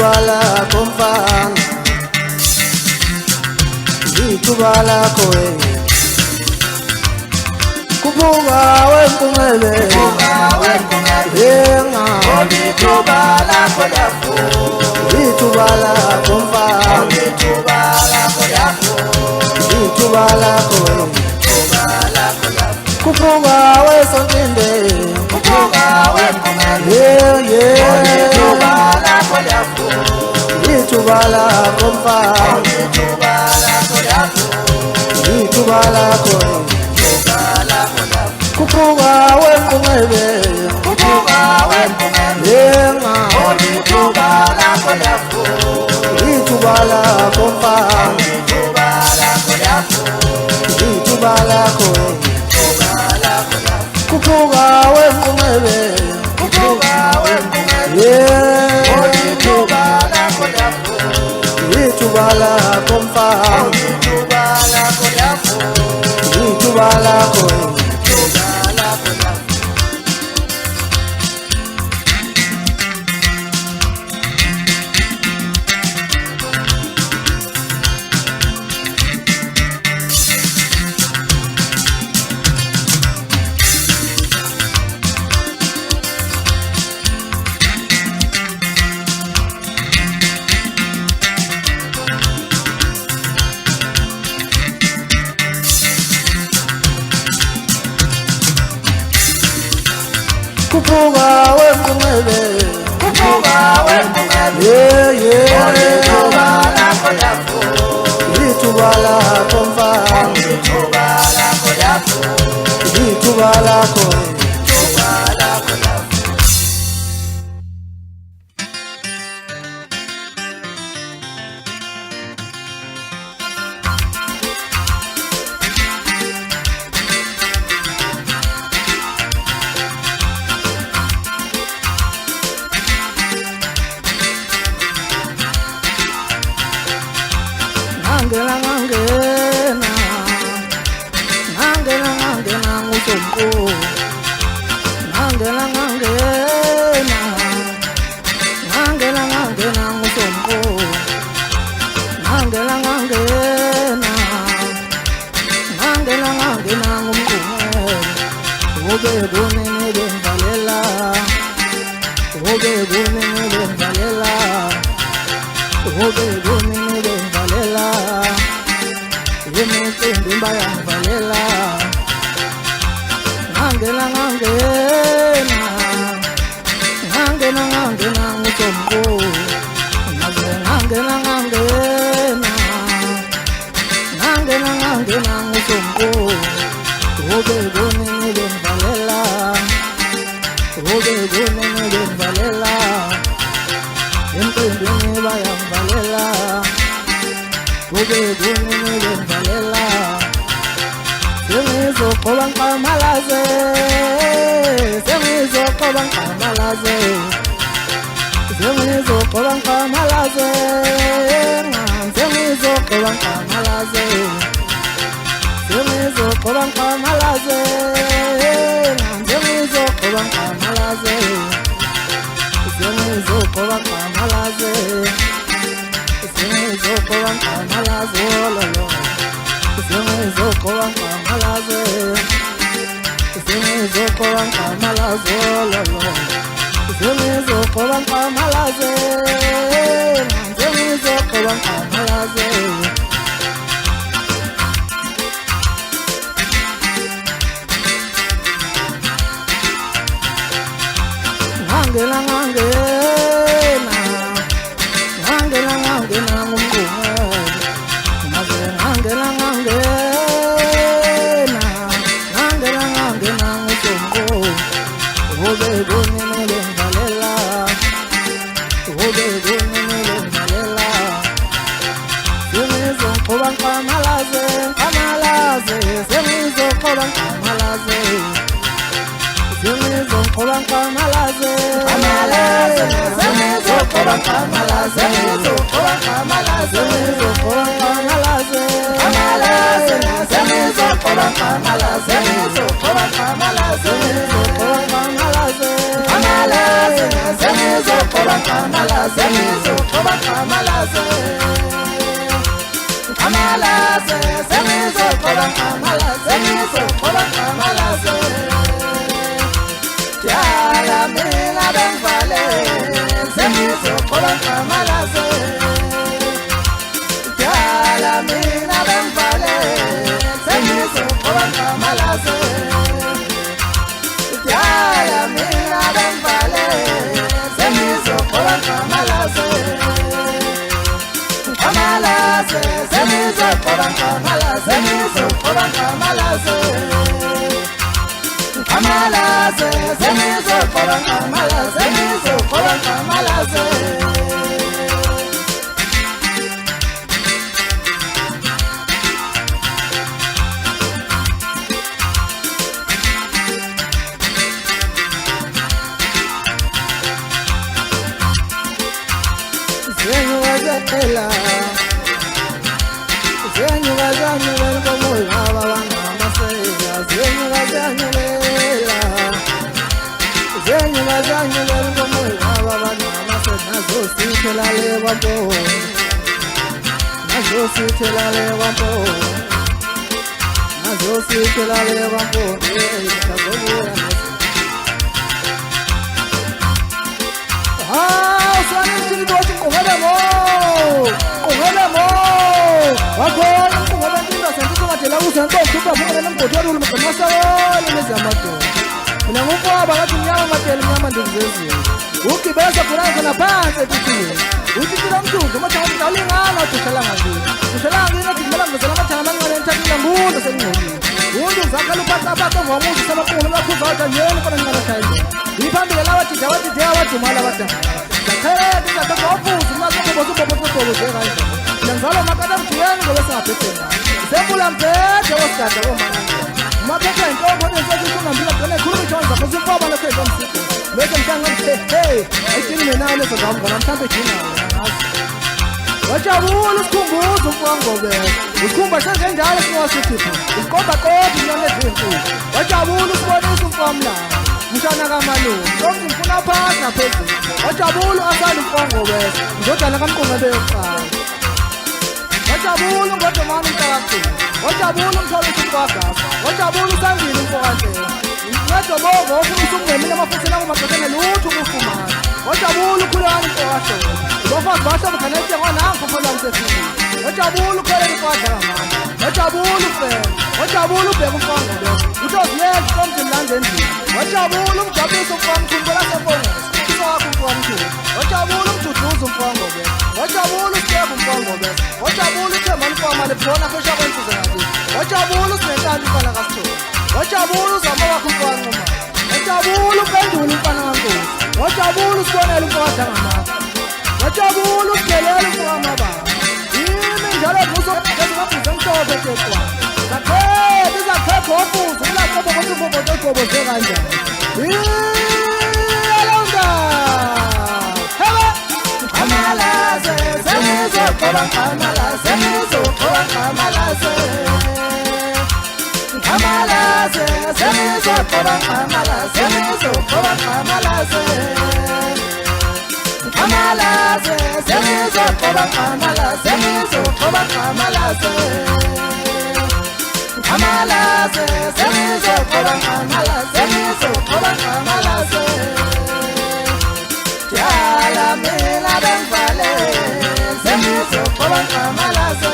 Litubala komfana, litubala koe. Kubuga wenkungele, yenga. Litubala koyafu, Litubala komfana, litubala koe. Kubuga wesontinde, litubala komfana, litubala koe. Kubuga wenkungele, yenga. Litubala komfana, litubala koe. Kubuga wenkungele, litubala komfana, litubala koe. Kubuga wenkungele, litubala komfana, litubala koe. Ngangena ngusomko, ngangena ngusomko, ngangena ngumkungele. Obe gunene benvalela, obe gunene benvalela, obe gunene benvalela. Yemethembi bayangivalela, ngangena ngusomko, ngaze ngangena ngusomko. Obe gunene benvalela, obe gunene benvalela. Yemethembi bayangivalela, obe gunene benvalela. Sengizoqoba ngiqamalaze, sengizoqoba ngiqamalaze, sengizoqoba ngiqamalaze, sengizoqoba ngiqamalaze, sengizoqoba ngiqamalaze, sengizoqoba ngiqamalaze, sengizoqoba ngiqamalaze, sengizoqoba ngiqamalaze, lolo. Sengizoqoba ngiqamalaze, sengizoqoba ngiqamalaze, lolo. Sengizoqoba ngiqamalaze, sengizoqoba ngiqamalaze. Ngangena ngumkungele, ngaze ngangena ngusomko. Obe gunene benvalela, obe gunene benvalela. Sengizoqoba ngiqamalaze, sengizoqoba ngiqamalaze, sengizoqoba ngiqamalaze, sengizoqoba ngiqamalaze, sengizoqoba ngiqamalaze, sengizoqoba ngiqamalaze, sengizoqoba ngiqamalaze, sengizoqoba ngiqamalaze, sengizoqoba ngiqamalaze, sengizoqoba ngiqamalaze, sengizoqoba Kamalaze, Kamalaze, Semizo, Koba Kamalaze, Semizo, Koba Kamalaze, Tiala Mina Benvale, Semizo, Koba Kamalaze, Tiala Mina Benvale, Semizo, Koba Kamalaze, Tiala Mina Benvale, Semizo, Koba Kamalaze. Kamalaze, Semizo, Koba Kamalaze, Semizo, Koba Kamalaze, Kamalaze, Semizo, Koba Kamalaze, Semizo, Koba Kamalaze. Zenyuwazela, zenyuwazanyuwela komulaba banamasela, zenyuwazanyuwela, zenyuwazanyuwela komulaba banamasela, nazosithela lebampo, nazosithela lebampo, nazosithela lebampo, tazobuya nesi. Wakhona umqhuba bempilo sentukumadela kuzentombi ubabukele nomgodi ulumqomasawole nezamadoda mina ngumfaba ngathi mnyama matele mnyama ndikuzezile ugibeza khona khona phansi etitini utitila mthunzi umathanga ndawulingana udushelanga ngini udushelanga ngini agijimela ngizela amathanga amancane enthathile ngundo sengingcolile umuntu uzakhala uphathaphatha emva komuzi sabaqulu bakhuza wathi anyeni kona ningalahlayile yiphambile lawajija wajija wadumala badala zakheleke izathatha wafuza umasoboboboboboboze kanje Nangalo makada mtiyeni ngoba singaphethenga. Sembula mphethe wosigada komanani. Maphethe intombo ensothi ungambila khona ekhuluma ijonza futhi umfaba lokho ezomsiko. Bese mhlanga ngithi hey, ayithini mina lezo ngami ngona mhlambe thina ngazi. Wajabula usikhumbuza umfangobe. Usikhumba senzenjalo singasithipha. Usiqoba qodi nyane ezinkulu. Wajabula usibonisa umfamla. Mshana kaMalume, konke ngifuna phasa phezulu. Wajabula asala umfangobe. Ngizodala kamqungebe yokuqala. Wajabula ngodomani umhlakaqini, wajabula umthwalo kwagasa, wajabula usangile umfokantela. Ngadobogo ofuna usungemile amafuthela kumaqothene lutho ukufumana. Wajabula ukhulekani umfokahlobo. Ngofazi bahlobo khanete ngwananga ufuna umsefini. Wajabula ukhwele imfadla kamama. Wajabula ufela, wajabula ubheka umfangobe. Uthoziyeka komzimla endlini. Wajabula umjabulisa umfangithumbo lasefongisi. Wakho umfangithumbo. Wajabula umduduza umfangobe. Wajabula usibeka umfangobe. Wajabula uthemba umfama lephona phesha kwensuze ngakithi. Wajabula usinentanda umfana kasithole. Wajabula uzama wakho umfana nquma. Wajabula upendula umfana kaNkosi. Wajabula usibonela umfana ngamandla. Wajabula usidelela umfana amababa. Yimi njalo vuso ngezingabhuza mhlophe tekwa. Zakhethe izakhekho wafuza ukulaqobo kwesifo kogoboze kanjani. Alonda. Kamalaze, Semizo, Koba Kamalaze, Semizo, Koba Kamalaze. Kamalaze, Semizo, Koba Kamalaze, Semizo, Koba Kamalaze. Kamalaze, Semizo, Koba Kamalaze, Semizo, Koba Kamalaze. Kamalaze, Semizo, Koba Kamalaze, Semizo, Koba Kamalaze. Tiala Mina Benvale, Semizo, Koba Kamalaze.